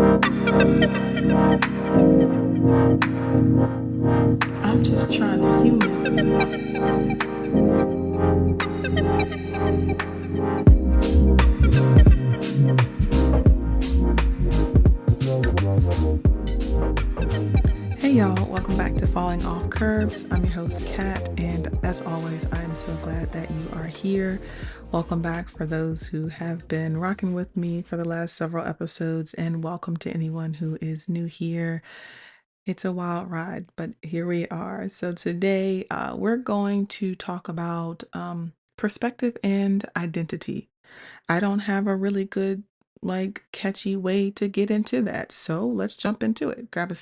I'm just trying to human. Hey y'all, welcome back to Falling Off Curbs. I'm your host, Kat, and as always, I am so glad that you are here. Welcome back for those who have been rocking with me for the last several episodes, and welcome to anyone who is new here. It's a wild ride, but here we are. So today, we're going to talk about perspective and identity. I don't have a really good, catchy way to get into that. So let's jump into it. Grab a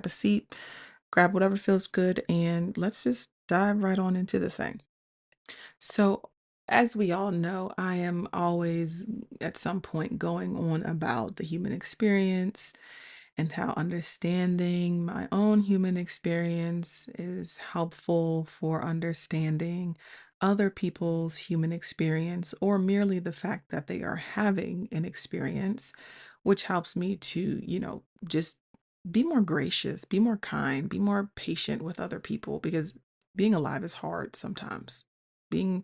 seat, grab whatever feels good, and let's just dive right on into the thing. So, as we all know, I am always at some point going on about the human experience and how understanding my own human experience is helpful for understanding other people's human experience, or merely the fact that they are having an experience, which helps me to, just be more gracious, be more kind, be more patient with other people, because being alive is hard sometimes. Being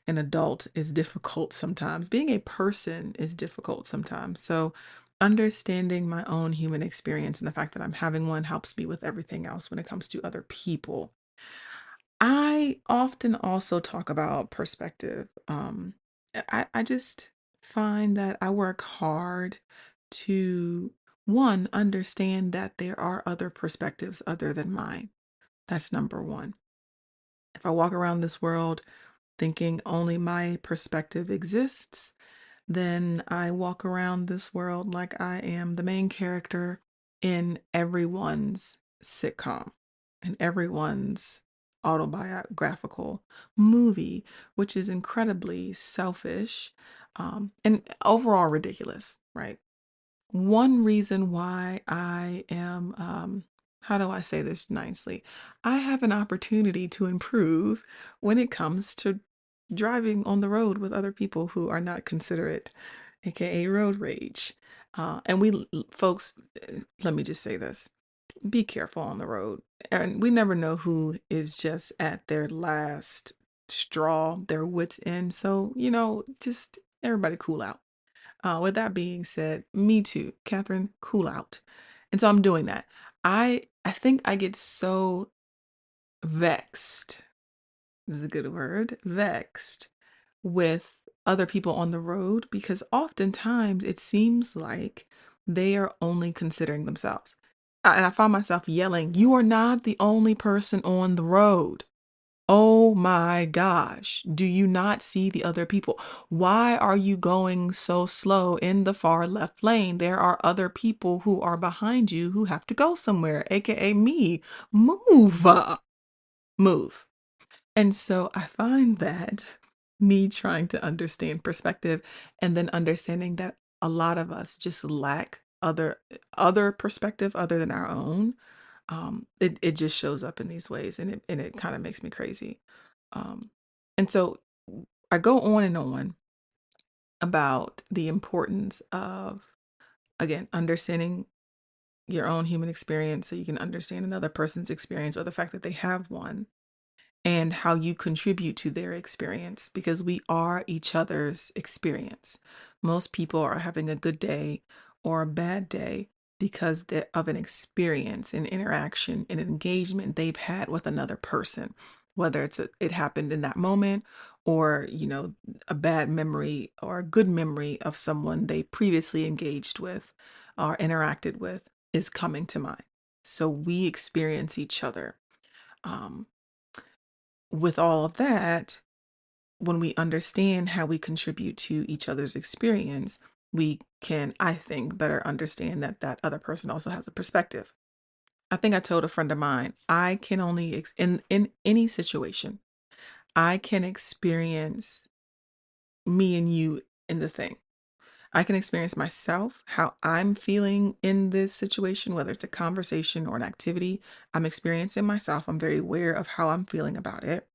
an adult is difficult sometimes. Being a person is difficult sometimes. So, understanding my own human experience and the fact that I'm having one helps me with everything else when it comes to other people. I often also talk about perspective. I just find that I work hard to, one, understand that there are other perspectives other than mine. That's number one. If I walk around this world thinking only my perspective exists, then I walk around this world like I am the main character in everyone's sitcom and everyone's autobiographical movie, which is incredibly selfish, and overall ridiculous, right? One reason why I am, how do I say this nicely? I have an opportunity to improve when it comes to driving on the road with other people who are not considerate, aka road rage. Folks, let me just say this: be careful on the road. And we never know who is just at their last straw, their wits' end. So, just everybody cool out. With that being said, me too, Catherine, cool out. And so I'm doing that. I think I get so vexed, this is a good word, vexed with other people on the road, because oftentimes it seems like they are only considering themselves. And I find myself yelling, "You are not the only person on the road. Oh my gosh, do you not see the other people? Why are you going so slow in the far left lane? There are other people who are behind you who have to go somewhere, aka me. Move, move." And so I find that me trying to understand perspective and then understanding that a lot of us just lack other perspective other than our own. It just shows up in these ways, and it kind of makes me crazy. Um, and so I go on and on about the importance of, again, understanding your own human experience so you can understand another person's experience, or the fact that they have one, and how you contribute to their experience, because we are each other's experience. Most people are having a good day or a bad day because of an experience, an interaction, an engagement they've had with another person, whether it happened in that moment, or a bad memory or a good memory of someone they previously engaged with or interacted with is coming to mind. So we experience each other. Um, with all of that, when we understand how we contribute to each other's experience, we can, I think, better understand that that other person also has a perspective. I think I told a friend of mine, I can only, in any situation, I can experience me and you in the thing. I can experience myself, how I'm feeling in this situation, whether it's a conversation or an activity. I'm experiencing myself. I'm very aware of how I'm feeling about it.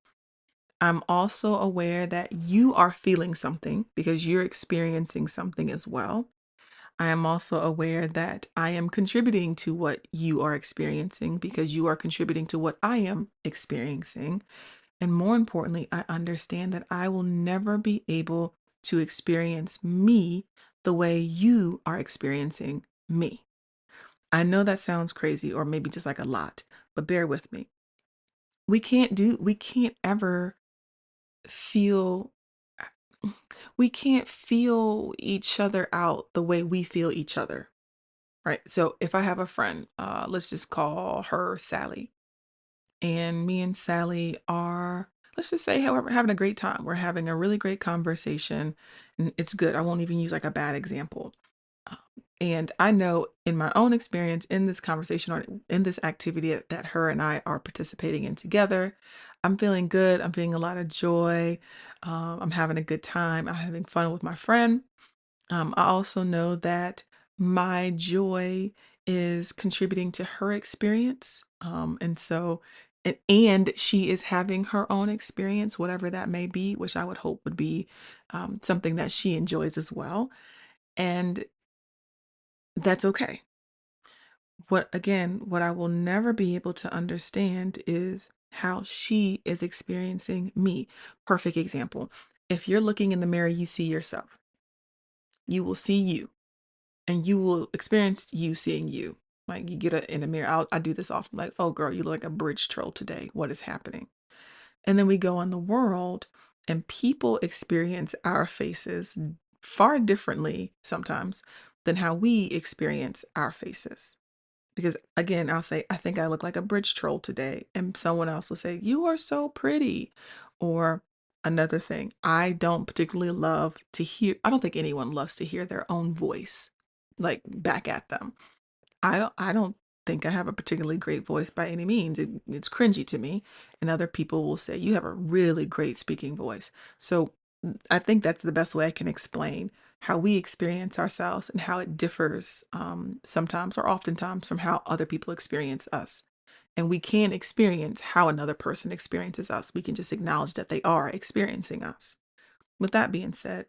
I'm also aware that you are feeling something because you're experiencing something as well. I am also aware that I am contributing to what you are experiencing because you are contributing to what I am experiencing. And more importantly, I understand that I will never be able to experience me the way you are experiencing me. I know that sounds crazy or maybe just like a lot, but bear with me. We can't ever feel, we can't feel each other out the way we feel each other, right? So if I have a friend, let's just call her Sally, and me and Sally are, let's just say, however, having a great time. We're having a really great conversation, and it's good. I won't even use like a bad example. Um, and I know in my own experience in this conversation or in this activity that her and I are participating in together, I'm feeling good. I'm feeling a lot of joy. I'm having a good time. I'm having fun with my friend. I also know that my joy is contributing to her experience. And she is having her own experience, whatever that may be, which I would hope would be something that she enjoys as well. And that's okay. What I will never be able to understand is how she is experiencing me. Perfect example. If you're looking in the mirror, you see yourself, you will see you and you will experience you seeing you. Like you get in a mirror. I do this often, like, oh girl, you look like a bridge troll today. What is happening? And then we go in the world and people experience our faces far differently sometimes than how we experience our faces. Because again, I'll say, I think I look like a bridge troll today. And someone else will say, you are so pretty. Or another thing, I don't particularly love to hear, I don't think anyone loves to hear their own voice like back at them. I don't think I have a particularly great voice by any means. It's cringy to me. And other people will say, you have a really great speaking voice. So I think that's the best way I can explain how we experience ourselves and how it differs sometimes or oftentimes from how other people experience us. And we can experience how another person experiences us. We can just acknowledge that they are experiencing us. With that being said,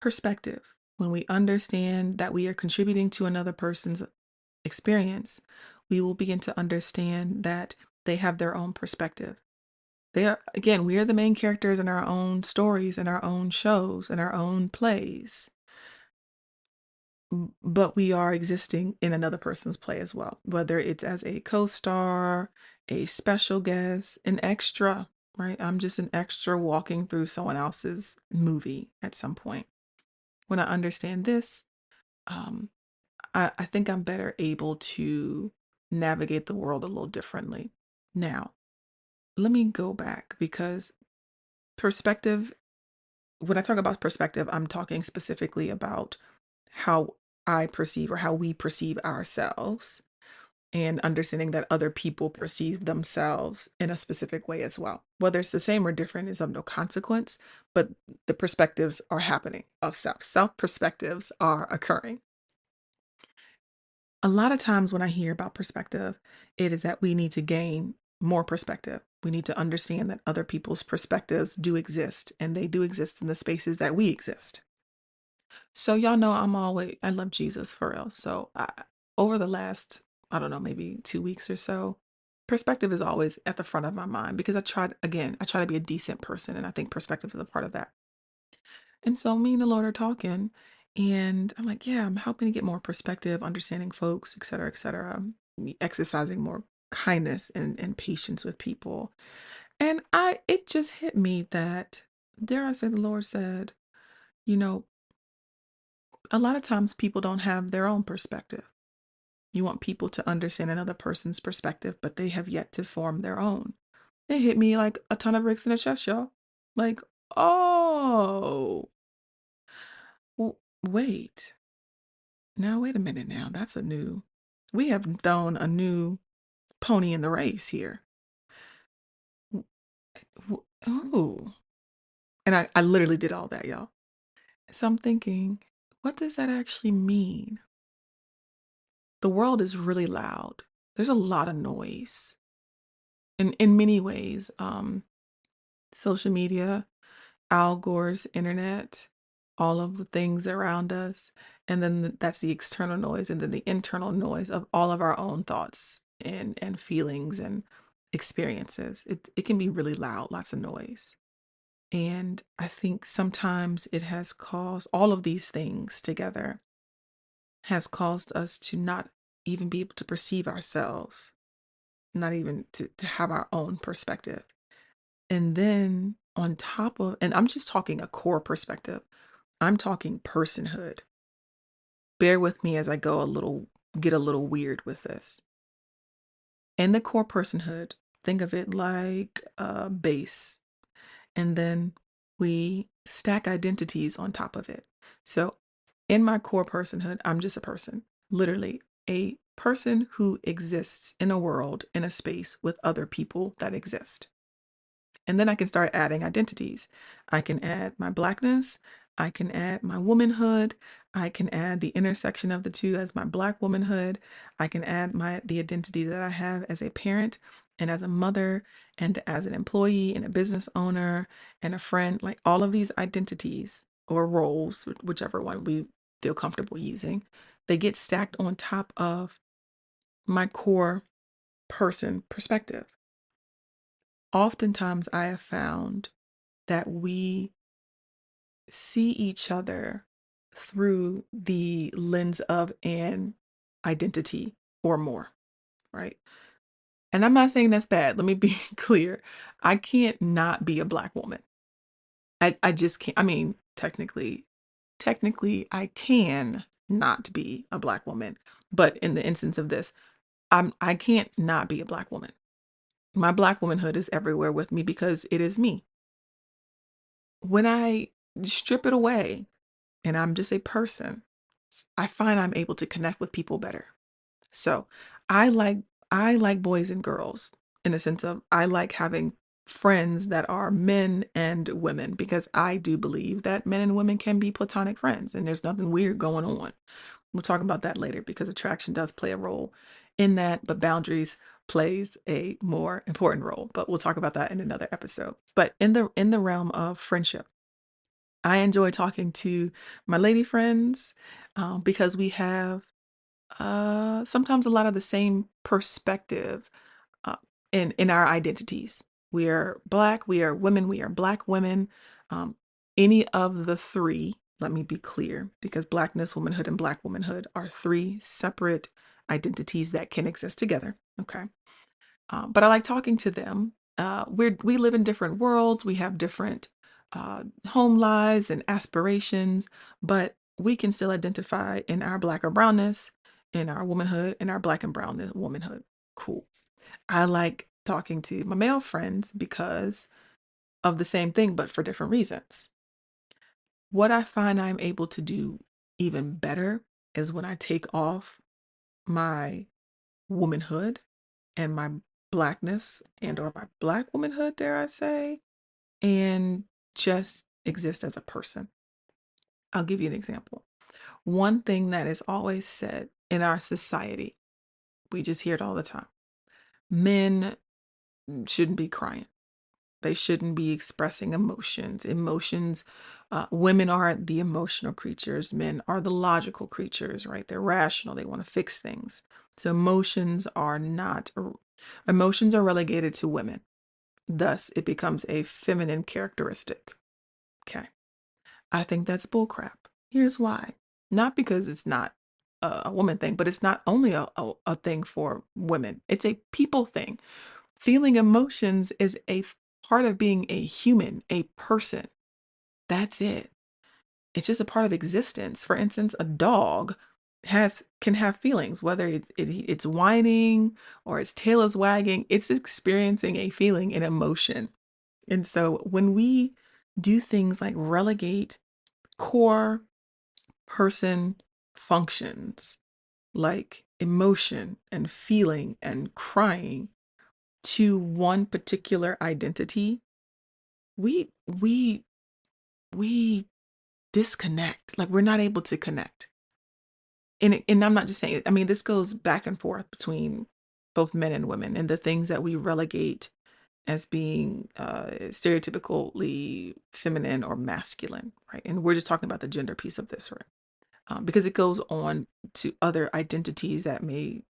perspective. When we understand that we are contributing to another person's experience, we will begin to understand that they have their own perspective. They are, again, we are the main characters in our own stories, in our own shows, in our own plays, but we are existing in another person's play as well, whether it's as a co star, a special guest, an extra, right? I'm just an extra walking through someone else's movie at some point. When I understand this, um, I think I'm better able to navigate the world a little differently. Now, let me go back because perspective, when I talk about perspective, I'm talking specifically about how I perceive or how we perceive ourselves and understanding that other people perceive themselves in a specific way as well. Whether it's the same or different is of no consequence, but the perspectives are happening of self. Self perspectives are occurring. A lot of times when I hear about perspective, it is that we need to gain more perspective. We need to understand that other people's perspectives do exist and they do exist in the spaces that we exist. So y'all know I love Jesus for real. Over the last, I don't know, maybe 2 weeks or so, perspective is always at the front of my mind because I try to be a decent person and I think perspective is a part of that. And so me and the Lord are talking, and I'm like, yeah, I'm helping to get more perspective, understanding folks, et cetera, exercising more kindness and patience with people. And it just hit me that, dare I say, the Lord said, you know, a lot of times people don't have their own perspective. You want people to understand another person's perspective, but they have yet to form their own. It hit me like a ton of bricks in the chest, y'all. Like, oh, wait. Now, wait a minute now. We have thrown a new pony in the race here. Oh. And I literally did all that, y'all. So I'm thinking, what does that actually mean? The world is really loud. There's a lot of noise. In many ways, social media, Al Gore's internet, all of the things around us, and then that's the external noise, and then the internal noise of all of our own thoughts and feelings and experiences. It can be really loud, lots of noise. And I think sometimes it has caused all of these things together has caused us to not even be able to perceive ourselves, not even to have our own perspective. And then on top of, and I'm just talking a core perspective, I'm talking personhood. Bear with me as I get a little weird with this. In the core personhood, think of it like a base, and then we stack identities on top of it. So in my core personhood, I'm just a person, literally a person who exists in a world, in a space with other people that exist. And then I can start adding identities. I can add my blackness. I can add my womanhood. I can add the intersection of the two as my black womanhood. I can add the identity that I have as a parent and as a mother and as an employee and a business owner and a friend. Like all of these identities or roles, whichever one we feel comfortable using, they get stacked on top of my core person perspective. Oftentimes I have found that we see each other through the lens of an identity or more, right? And I'm not saying that's bad. Let me be clear. I can't not be a black woman. I just can't. I mean, technically I can not be a black woman. But in the instance of this, I can't not be a black woman. My black womanhood is everywhere with me because it is me. When I strip it away and I'm just a person, I find I'm able to connect with people better. So I like I like boys and girls in the sense of I like having friends that are men and women because I do believe that men and women can be platonic friends and there's nothing weird going on. We'll talk about that later because attraction does play a role in that, but boundaries plays a more important role. But we'll talk about that in another episode. But in the realm of friendship, I enjoy talking to my lady friends because we have sometimes a lot of the same perspective uh, in our identities. We are black, we are women, we are black women. Um, any of the three, let me be clear, because blackness, womanhood, and black womanhood are three separate identities that can exist together. Okay. But I like talking to them. We live in different worlds. We have different home lives and aspirations, but we can still identify in our black or brownness, in our womanhood, in our black and brown womanhood. Cool. I like talking to my male friends because of the same thing, but for different reasons. What I find I'm able to do even better is when I take off my womanhood and my blackness and or my black womanhood, dare I say, and just exist as a person. I'll give you an example. One thing that is always said in our society, we just hear it all the time. Men shouldn't be crying. They shouldn't be expressing emotions. Women are the emotional creatures. Men are the logical creatures, right? They're rational. They want to fix things. So emotions are relegated to women. Thus, it becomes a feminine characteristic. Okay. I think that's bullcrap. Here's why. Not because it's not a woman thing, but it's not only a thing for women, it's a people thing. Feeling emotions is part of being a human, a person. That's it. It's just a part of existence. For instance, a dog can have feelings, whether it's whining or its tail is wagging, it's experiencing a feeling, an emotion. And so when we do things like relegate core person functions like emotion and feeling and crying to one particular identity, we we we disconnect. Like we're not able to connect. And I'm not just saying it. I mean, this goes back and forth between both men and women and the things that we relegate as being stereotypically feminine or masculine, right? And we're just talking about the gender piece of this, right? Because it goes on to other identities that may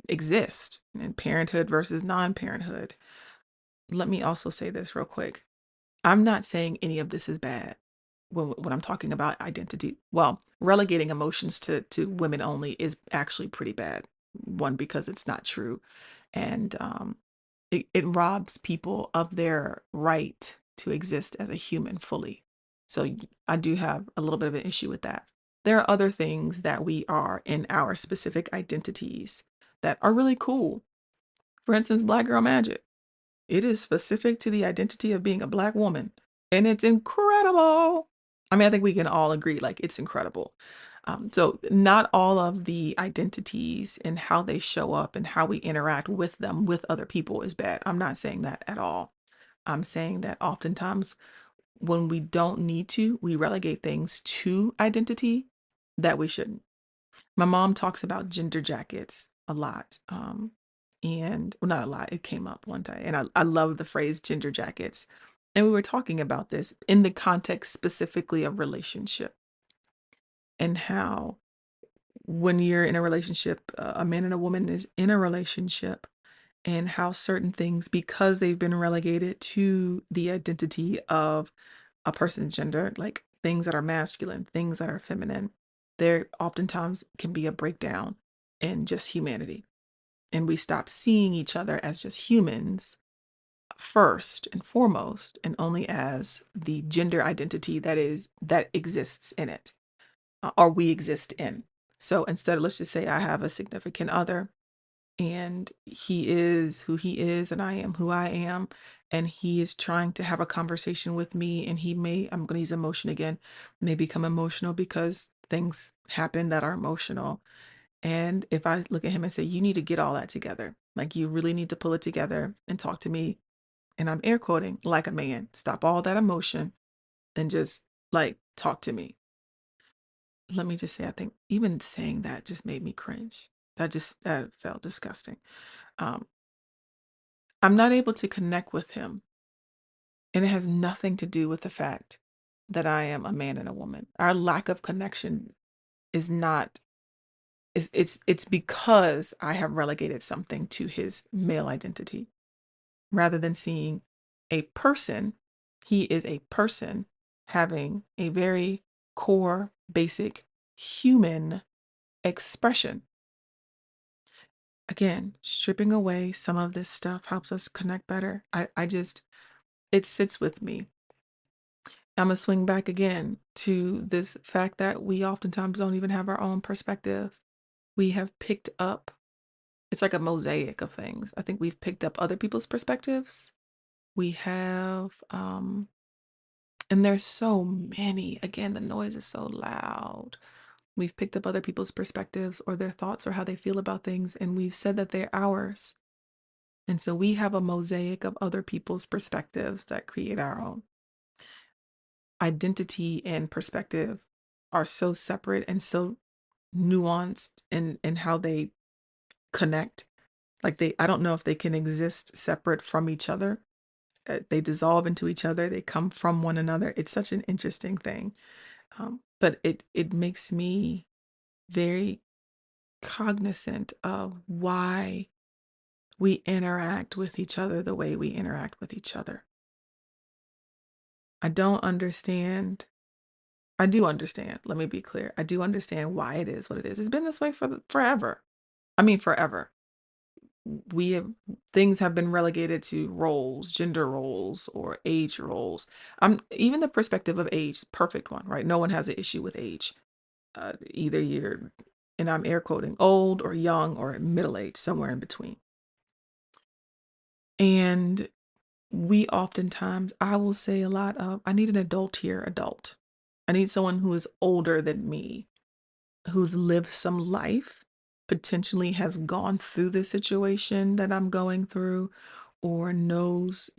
exist in parenthood versus non-parenthood. Let me also say this real quick. I'm not saying any of this is bad when I'm talking about identity. Well, relegating emotions to women only is actually pretty bad. One, because it's not true, and it robs people of their right to exist as a human fully. So I do have a little bit of an issue with that. There are other things that we are in our specific identities that are really cool. For instance, Black Girl Magic. It is specific to the identity of being a Black woman, and it's incredible. I mean, I think we can all agree, like, it's incredible. So not all of the identities and how they show up and how we interact with them with other people is bad. I'm not saying that at all. I'm saying that oftentimes when we don't need to, we relegate things to identity that we shouldn't. My mom talks about gender jackets a lot. And well, not a lot, it came up one day. And I love the phrase gender jackets. And we were talking about this in the context specifically of relationship and how when you're in a relationship, a man and a woman is in a relationship, and how certain things, because they've been relegated to the identity of a person's gender, like things that are masculine, things that are feminine, there oftentimes can be a breakdown in just humanity. And we stop seeing each other as just humans first and foremost, and only as the gender identity that exists in it, or we exist in. So instead, let's just say I have a significant other and he is who he is and I am who I am, and he is trying to have a conversation with me, and he may, I'm going to use emotion again, may become emotional because things happen that are emotional. And if I look at him and say, you need to get all that together, like you really need to pull it together and talk to me, and I'm air quoting, like a man, stop all that emotion and just like talk to me. Let me just say, I think even saying that just made me cringe. That felt disgusting. Um, I'm not able to connect with him, and it has nothing to do with the fact that I am a man and a woman. Our lack of connection is not it's because I have relegated something to his male identity rather than seeing a person. He is a person having a very core, basic human expression. Again, stripping away some of this stuff helps us connect better. I just, it sits with me. I'm gonna swing back again to this fact that we oftentimes don't even have our own perspective. We have picked up, it's like a mosaic of things. I think we've picked up other people's perspectives. We have, and there's so many. Again, the noise is so loud. We've picked up other people's perspectives or their thoughts or how they feel about things, and we've said that they're ours. And so we have a mosaic of other people's perspectives that create our own. Identity and perspective are so separate and so nuanced in how they connect. Like I don't know if they can exist separate from each other. They dissolve into each other. They come from one another. It's such an interesting thing. But it makes me very cognizant of why we interact with each other the way we interact with each other. I don't understand. I do understand. Let me be clear. I do understand why it is what it is. It's been this way for forever. I mean, forever. We have things have been relegated to roles, gender roles, or age roles. Even the perspective of age, perfect one, right? No one has an issue with age. Either you're, and I'm air quoting, old or young or middle age, somewhere in between. And we oftentimes, I will say a lot of, I need an adult here, adult. I need someone who is older than me, who's lived some life, potentially has gone through the situation that I'm going through, or knows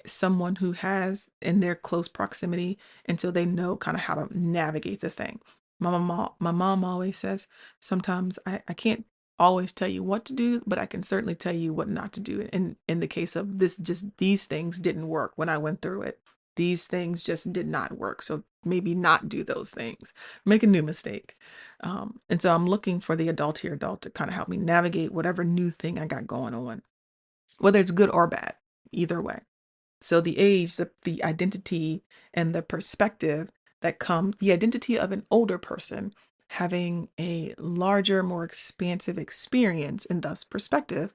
someone who has in their close proximity, and so they know kind of how to navigate the thing. My mom always says, sometimes I can't always tell you what to do, but I can certainly tell you what not to do. In the case of this, just these things didn't work when I went through it. These things just did not work. So maybe not do those things. Make a new mistake. And so I'm looking for the adultier adult to kind of help me navigate whatever new thing I got going on, whether it's good or bad, either way. So the age, the identity, and the perspective that comes, the identity of an older person having a larger, more expansive experience and thus perspective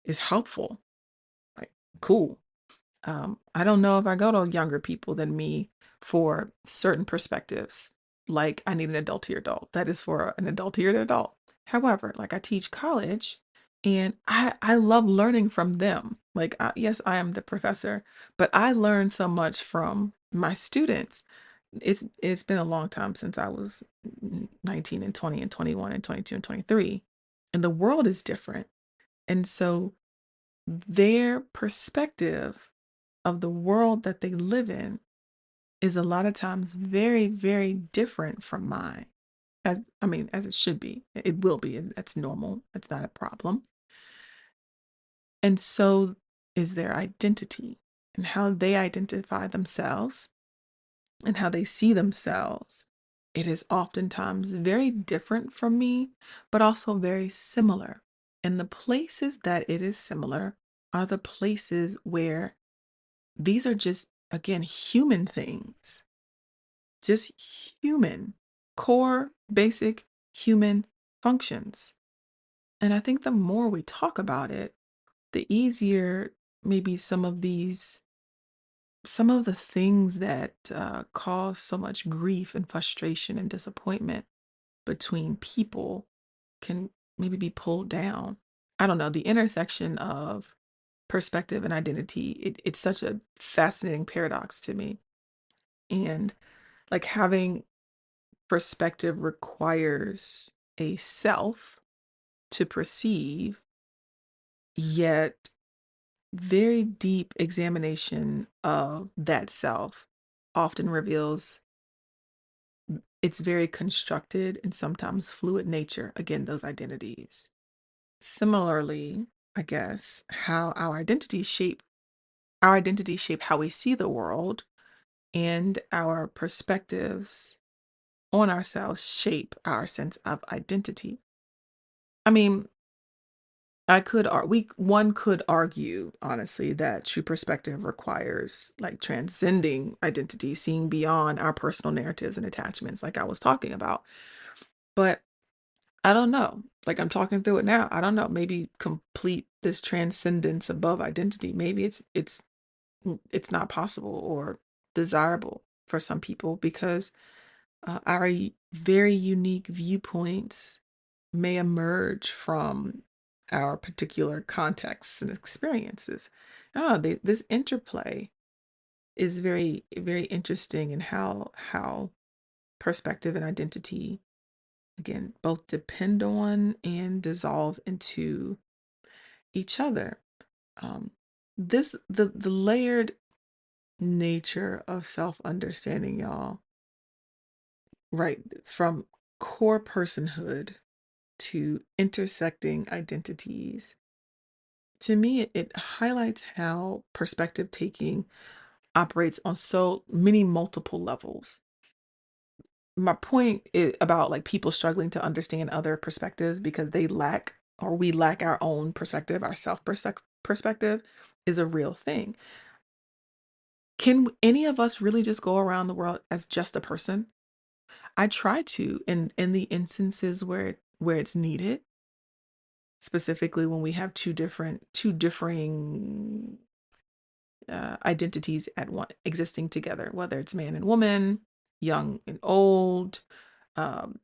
is helpful. Like, cool. I don't know if I go to younger people than me for certain perspectives. Like I need an adultier adult. That is for an adultier adult. However, like I teach college and I love learning from them. Like yes, I am the professor, but I learn so much from my students. It's been a long time since I was 19 and 20 and 21 and 22 and 23. And the world is different. And so their perspective of the world that they live in is a lot of times very, very different from mine. As I mean, as it should be. It will be, and that's normal. That's not a problem. And so is their identity and how they identify themselves and how they see themselves. It is oftentimes very different from me, but also very similar. And the places that it is similar are the places where these are just, again, human things, just human, core, basic human functions. And I think the more we talk about it, the easier maybe some of the things that cause so much grief and frustration and disappointment between people can maybe be pulled down. I don't know, the intersection of perspective and identity, it's such a fascinating paradox to me. And like having perspective requires a self to perceive, yet very deep examination of that self often reveals its very constructed and sometimes fluid nature. Again, those identities. Similarly, I guess, how our identities shape how we see the world, and our perspectives on ourselves shape our sense of identity. I mean, one could argue, honestly, that true perspective requires like transcending identity, seeing beyond our personal narratives and attachments, like I was talking about. But I don't know. Like I'm talking through it now. I don't know. Maybe complete this transcendence above identity. Maybe it's not possible or desirable for some people because our very unique viewpoints may emerge from our particular contexts and experiences. This interplay is very, very interesting in how perspective and identity, again, both depend on and dissolve into each other. Um, the layered nature of self understanding, y'all, right? From core personhood to intersecting identities. To me, it highlights how perspective taking operates on so many multiple levels. My point is about like people struggling to understand other perspectives because they lack or we lack our own perspective, our perspective is a real thing. Can any of us really just go around the world as just a person? I try to in the instances where it's needed, specifically when we have two differing identities at one existing together, whether it's man and woman, young and old, um,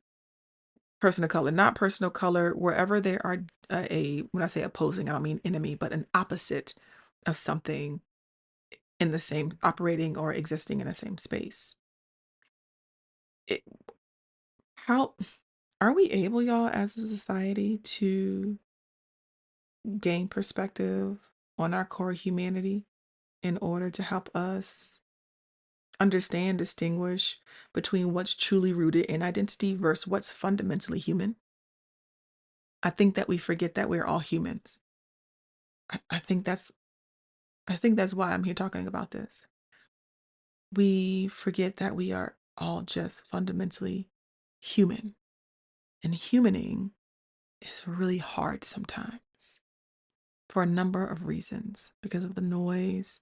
person of color, not person of color, wherever there are when I say opposing, I don't mean enemy, but an opposite of something in the same operating or existing in the same space. It, how are we able, y'all, as a society to gain perspective on our core humanity in order to help us understand, distinguish between what's truly rooted in identity versus what's fundamentally human? I think that we forget that we're all humans. I, I think that's I think that's why I'm here talking about this. We forget that we are all just fundamentally human. And humaning is really hard sometimes for a number of reasons because of the noise,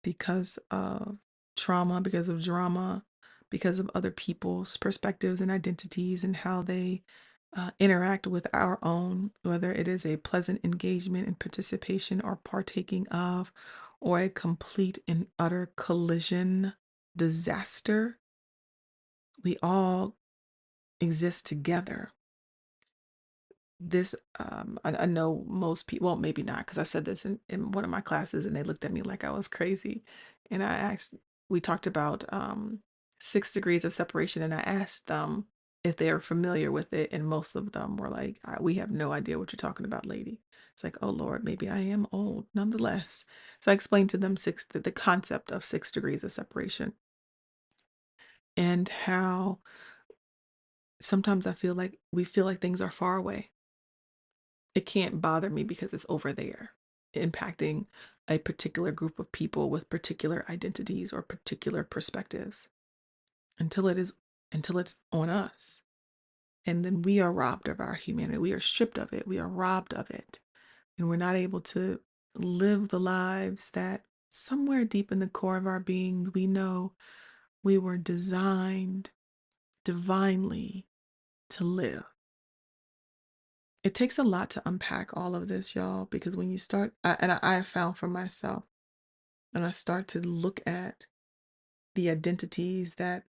because of trauma, because of drama, because of other people's perspectives and identities and how they interact with our own, whether it is a pleasant engagement and participation or partaking of, or a complete and utter collision disaster. We all exist together. I know most people, well, maybe not, because I said this in one of my classes and they looked at me like I was crazy. And we talked about 6 degrees of separation, and I asked them if they are familiar with it. And most of them were like, We have no idea what you're talking about, lady." It's like, oh Lord, maybe I am old nonetheless. So I explained to them the concept of 6 degrees of separation and how sometimes we feel like things are far away. It can't bother me because it's over there, impacting a particular group of people with particular identities or particular perspectives until it's on us. And then we are robbed of our humanity. We are stripped of it. We are robbed of it. And we're not able to live the lives that somewhere deep in the core of our beings, we know we were designed divinely to live. It takes a lot to unpack all of this, y'all, because when you start, I have found for myself, and I start to look at the identities that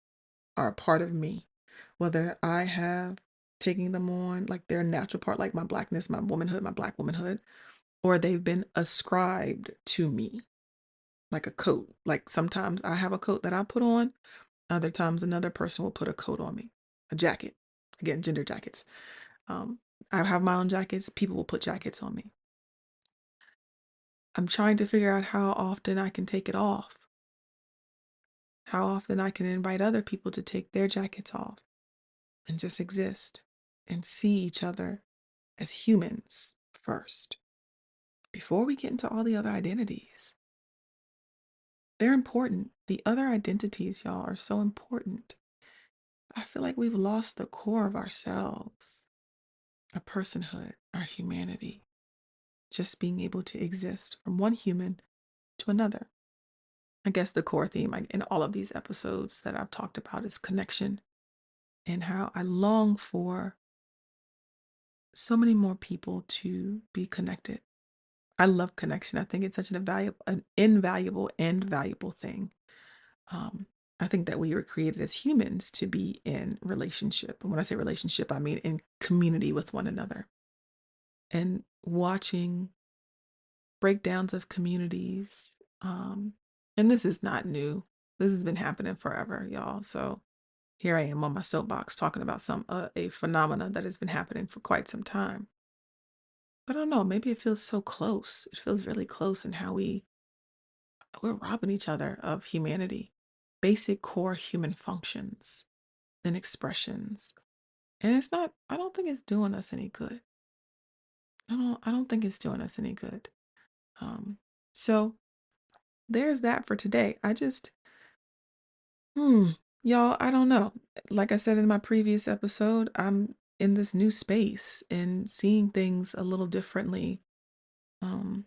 are a part of me, whether I have taken them on like they're a natural part, like my blackness, my womanhood, my black womanhood, or they've been ascribed to me like a coat. Like sometimes I have a coat that I put on, other times another person will put a coat on me, a jacket. Again, gender jackets. Um, I have my own jackets. People will put jackets on me. I'm trying to figure out how often I can take it off, how often I can invite other people to take their jackets off and just exist and see each other as humans first before we get into all the other identities. They're important. The other identities, y'all, are so important. I feel like we've lost the core of ourselves, our personhood, our humanity, just being able to exist from one human to another. I guess the core theme in all of these episodes that I've talked about is connection and how I long for so many more people to be connected. I love connection. I think it's such an invaluable and valuable thing. Um, I think that we were created as humans to be in relationship. And when I say relationship, I mean in community with one another. And watching breakdowns of communities, um, and this is not new. This has been happening forever, y'all. So here I am on my soapbox talking about a phenomena that has been happening for quite some time. But I don't know, maybe it feels so close. It feels really close in how we're robbing each other of humanity, basic core human functions and expressions. And I don't think it's doing us any good. I don't think it's doing us any good. Um, so there's that for today. Hmm, y'all, I don't know. Like I said in my previous episode, I'm in this new space and seeing things a little differently. Um,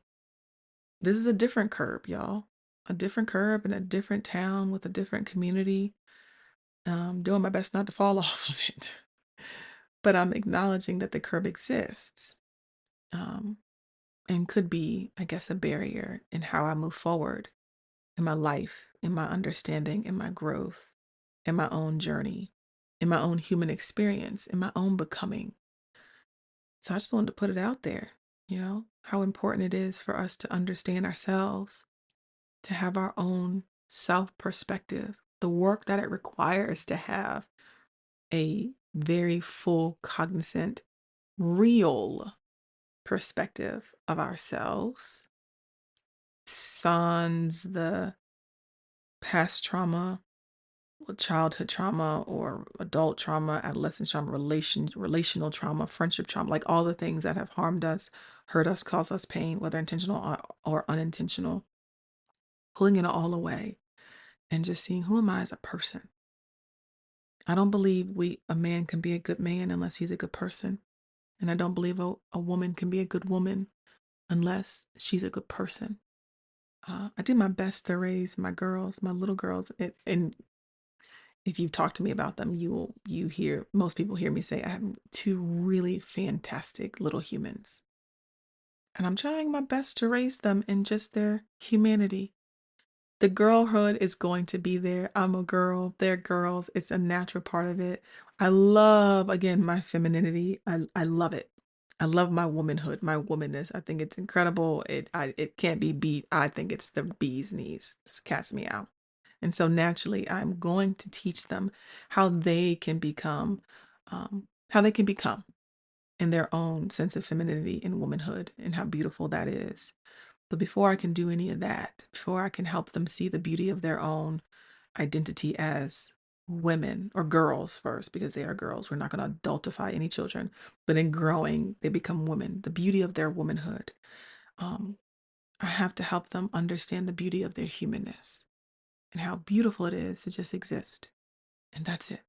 this is a different curb, y'all. A different curb in a different town with a different community. Doing my best not to fall off of it. But I'm acknowledging that the curb exists. Um, and could be, I guess, a barrier in how I move forward in my life, in my understanding, in my growth, in my own journey, in my own human experience, in my own becoming. So I just wanted to put it out there, how important it is for us to understand ourselves, to have our own self perspective, the work that it requires to have a very full, cognizant, real perspective of ourselves, sans the past trauma, with childhood trauma or adult trauma, adolescent trauma, relational trauma, friendship trauma, like all the things that have harmed us, hurt us, caused us pain, whether intentional or unintentional, pulling it all away and just seeing, who am I as a person? I don't believe a man can be a good man unless he's a good person. And I don't believe a woman can be a good woman unless she's a good person. I do my best to raise my girls, my little girls, and if you've talked to me about them, you hear most people hear me say I have two really fantastic little humans. And I'm trying my best to raise them in just their humanity. The girlhood is going to be there. I'm a girl, they're girls. It's a natural part of it. I love, again, my femininity. I love it. I love my womanhood, my womanness. I think it's incredible. It can't be beat. I think it's the bee's knees. It's cast me out. And so naturally, I'm going to teach them how they can become, how they can become in their own sense of femininity and womanhood and how beautiful that is. But before I can do any of that, before I can help them see the beauty of their own identity as women or girls first, because they are girls, we're not going to adultify any children, but in growing, they become women, the beauty of their womanhood. Um, I have to help them understand the beauty of their humanness and how beautiful it is to just exist. And that's it.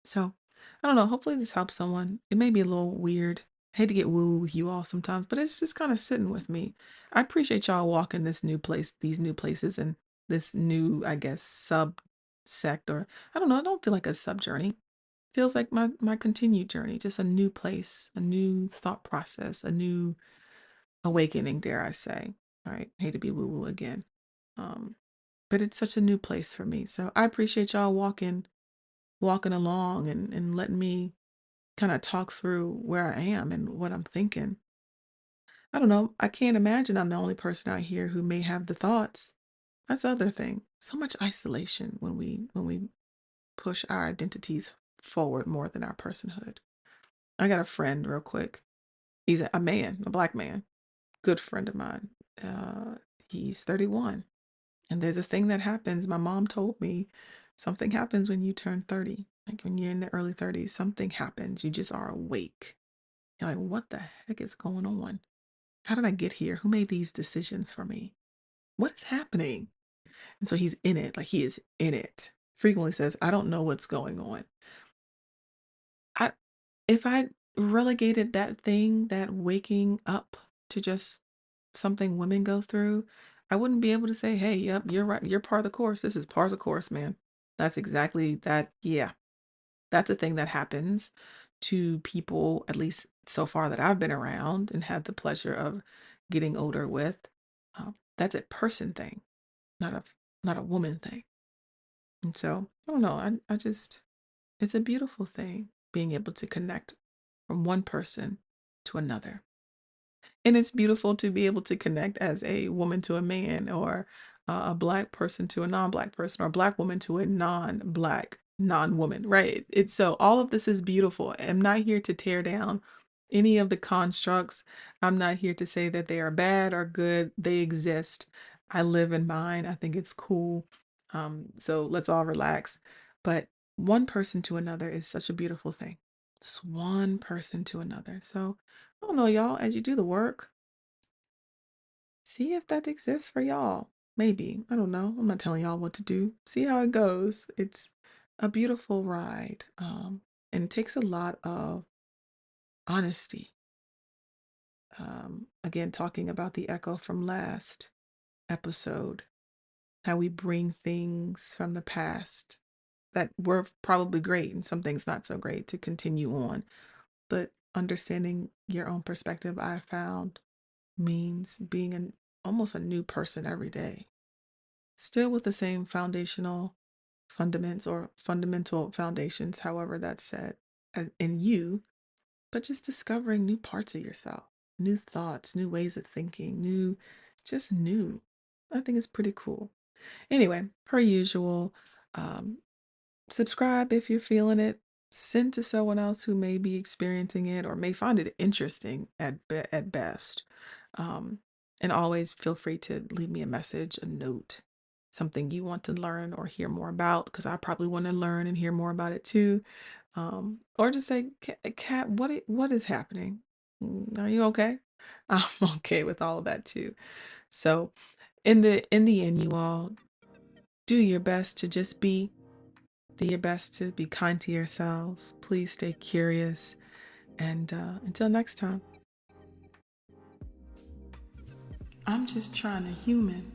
So, I don't know, hopefully this helps someone. It may be a little weird. I hate to get woo with you all sometimes, but it's just kind of sitting with me. I appreciate y'all walking this new place, these new places, and this new, I guess, sub sect, or I don't know, I don't feel like a sub journey. Feels like my continued journey, just a new place, a new thought process, a new awakening, dare I say. All right, hate to be woo woo again. Um, but it's such a new place for me. So I appreciate y'all walking along and letting me kind of talk through where I am and what I'm thinking. I don't know. I can't imagine I'm the only person out here who may have the thoughts. That's the other thing. So much isolation when we push our identities forward more than our personhood. I got a friend real quick. He's a man, a black man, good friend of mine. Uh, he's 31. And there's a thing that happens. My mom told me something happens when you turn 30. Like when you're in the early 30s, something happens. You just are awake. You're like, what the heck is going on? How did I get here? Who made these decisions for me? What is happening? And so he's in it, like he is in it. Frequently says, I don't know what's going on. I if I relegated that thing, that waking up to just something women go through, I wouldn't be able to say, hey, yep, you're right. You're part of the course. This is part of the course, man. That's exactly that. Yeah, that's a thing that happens to people, at least so far that I've been around and had the pleasure of getting older with. That's a person thing, not a woman thing. And so I don't know. I just it's a beautiful thing being able to connect from one person to another. And it's beautiful to be able to connect as a woman to a man, or a black person to a non-black person, or a black woman to a non-black non-woman, right? It's so all of this is beautiful. I'm not here to tear down any of the constructs. I'm not here to say that they are bad or good. They exist. I live in mine. I think it's cool. So let's all relax. But one person to another is such a beautiful thing. Just one person to another. So I don't know, y'all, as you do the work, see if that exists for y'all. Maybe. I don't know. I'm not telling y'all what to do. See how it goes. It's a beautiful ride. And it takes a lot of honesty. Again, talking about the echo from last episode, how we bring things from the past that were probably great and some things not so great to continue on. But understanding your own perspective, I found, means being almost a new person every day, still with the same foundational fundaments or fundamental foundations, however that's said, in you, but just discovering new parts of yourself, new thoughts, new ways of thinking, just new. I think it's pretty cool. Anyway, per usual, um, subscribe if you're feeling it. Send to someone else who may be experiencing it or may find it interesting at best. Um, and always feel free to leave me a message, a note, something you want to learn or hear more about, because I probably want to learn and hear more about it too. Or just say, Kat, what is happening? Are you okay?" I'm okay with all of that too. So in the end, you all do your best to just be. Do your best to be kind to yourselves. Please stay curious. And until next time, I'm just trying to human.